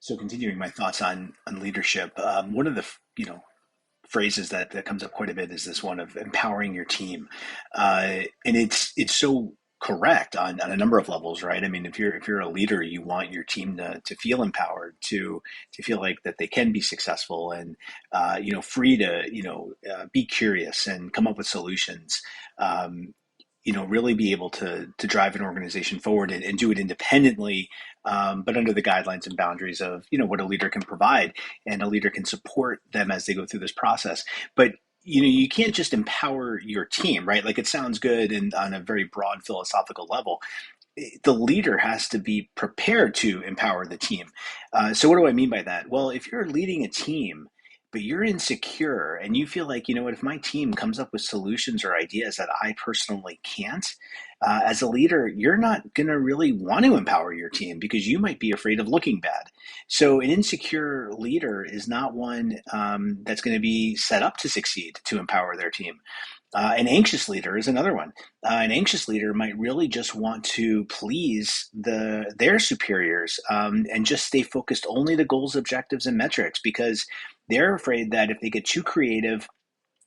So continuing my thoughts on leadership, one of the phrases that comes up quite a bit is this one of empowering your team, and it's so correct on a number of levels, right? I mean, if you're a leader, you want your team to feel empowered, to feel like that they can be successful and free to be curious and come up with solutions. Um, really be able to drive an organization forward and do it independently, but under the guidelines and boundaries of what a leader can provide, and a leader can support them as they go through this process. But you can't just empower your team, right? Like, it sounds good and on a very broad philosophical level. The leader has to be prepared to empower the team. So what do I mean by that? Well, if you're leading a team, but you're insecure and you feel like, if my team comes up with solutions or ideas that I personally can't, as a leader, you're not going to really want to empower your team because you might be afraid of looking bad. So an insecure leader is not one that's going to be set up to succeed, to empower their team. An anxious leader is another one. An anxious leader might really just want to please their superiors, and just stay focused only to goals, objectives, and metrics, because they're afraid that if they get too creative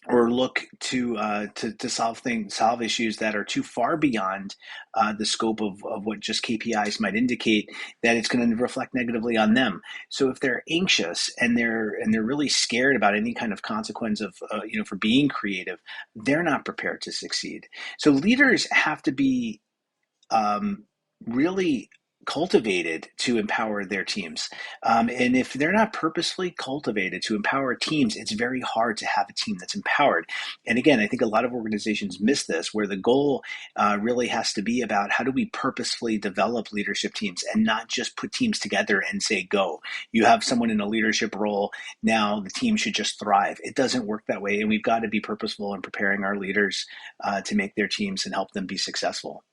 or look to solve issues that are too far beyond the scope of what just KPIs might indicate, that it's going to reflect negatively on them. So if they're anxious and they're really scared about any kind of consequence of for being creative, they're not prepared to succeed. So leaders have to be um, really cultivated to empower their teams. And if they're not purposefully cultivated to empower teams, it's very hard to have a team that's empowered. And again, I think a lot of organizations miss this, where the goal really has to be about how do we purposefully develop leadership teams and not just put teams together and say, go. You have someone in a leadership role, now the team should just thrive. It doesn't work that way. And we've got to be purposeful in preparing our leaders to make their teams and help them be successful.